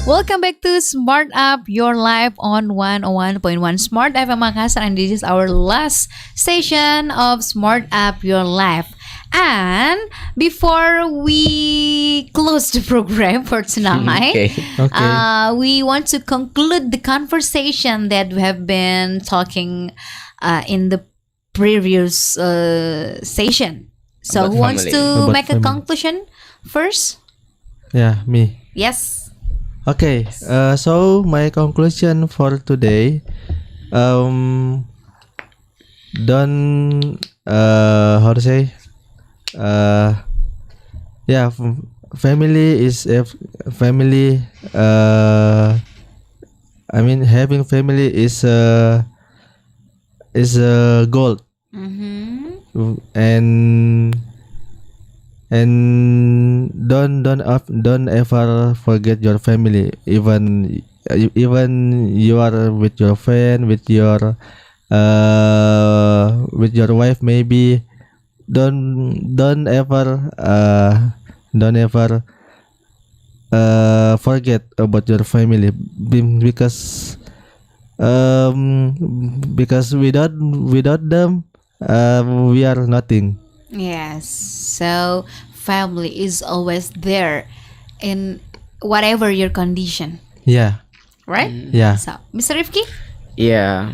Welcome back to Smart Up Your Life on 101.1 Smart FM Makassar, and this is our last session of Smart Up Your Life. And before we close the program for tonight, we want to conclude the conversation that we have been talking in the previous session. So About who wants family. to About make a family. conclusion first? Yeah, me. Yes. Okay, so my conclusion for today, don't how to say, yeah, family is family. I mean, having family is a goal, and don't ever forget your family, even you are with your friend, with your wife maybe. Don't ever forget about your family, because without them we are nothing. Yes. So family is always there in whatever your condition, Yeah, right? yeah. So, Mr. Rifki? Yeah.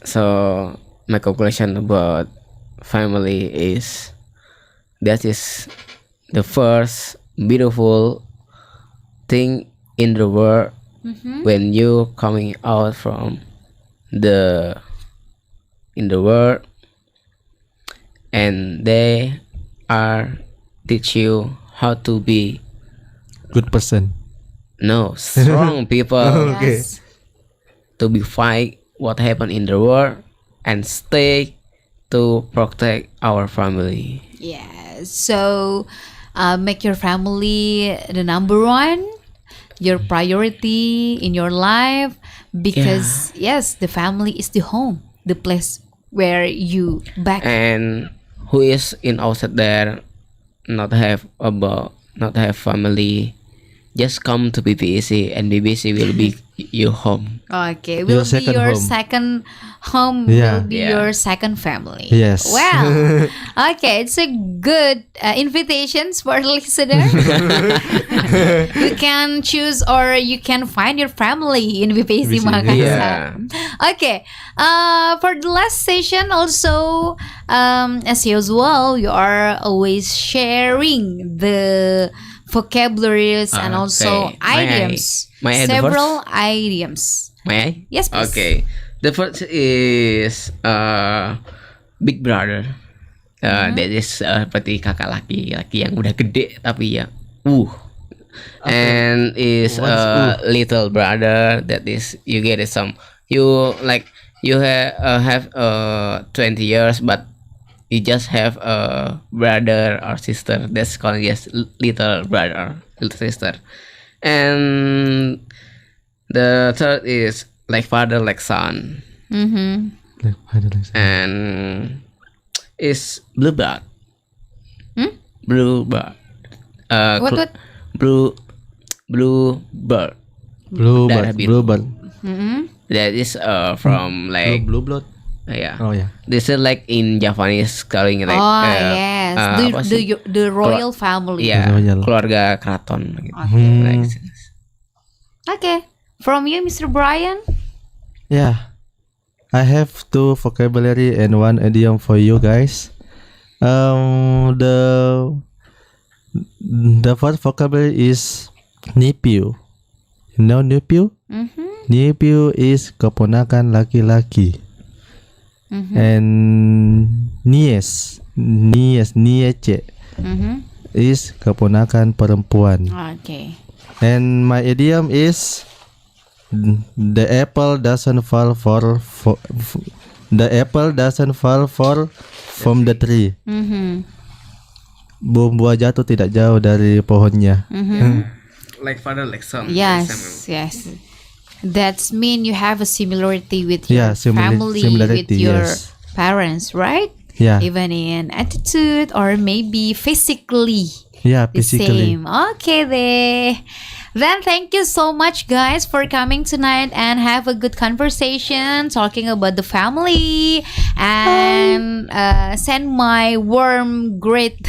So my conclusion about family is that is the first beautiful thing in the world when you coming out from the in the world, and they are teach you how to be Good person. strong people, Yes. to be fight what happened in the world and stay to protect our family. Yes. So, make your family the number one, your priority in your life, because yes, the family is the home, the place where you back. And who is in outside there not have family, just come to BPC and BPC will be your home. Okay, will be second your home. second home, Yeah. will be Yeah. your second family. Yes. Well, okay, it's a good invitations for listener. You can choose or you can find your family in BPC Makassar. Yeah. Okay, for the last session also, as usual, you are always sharing the vocabularies and also Okay. May I- idioms. may I the Several idioms. May I? Yes, please. Okay. The first is big brother. That is seperti kakak laki yang udah gede tapi ya and is little brother, that is you get some, you like you have 20 years but you just have a brother or sister, that's called just little brother, little sister. And the third is like father like son, Mm-hmm. and is bluebird. Bluebird. What? Bluebird. Darah biru. Bluebird. Mm-hmm. That is from like Blue blood. yeah. Oh yeah. This is like in Japanese calling like Yes, apa sih? the royal family. Ya, Royal. keluarga keraton gitu. Like, Okay, from you, Mr. Brian. Yeah. I have 2 vocabulary and 1 idiom for you guys. The first vocabulary is nephew. You know nephew? Mm-hmm. Nephew is keponakan laki-laki. And niece Mm-hmm. is keponakan perempuan. Okay. And my idiom is the apple doesn't fall from the tree. Mm-hmm. Buah jatuh tidak jauh dari pohonnya. like father like son. Yes. That's mean you have a similarity with your Yeah, family, with similarity, your yes. parents, right? Yeah. Even in attitude or maybe physically. Yeah, The physically. same. Okay deh. Then thank you so much, guys, for coming tonight and have a good conversation talking about the family and send my warm greet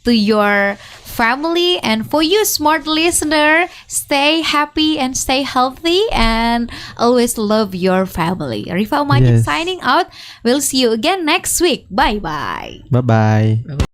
to your family. And for you, smart listener, stay happy and stay healthy and always love your family. Rifa Majid Yes. signing out. We'll see you again next week. Bye bye. Bye bye.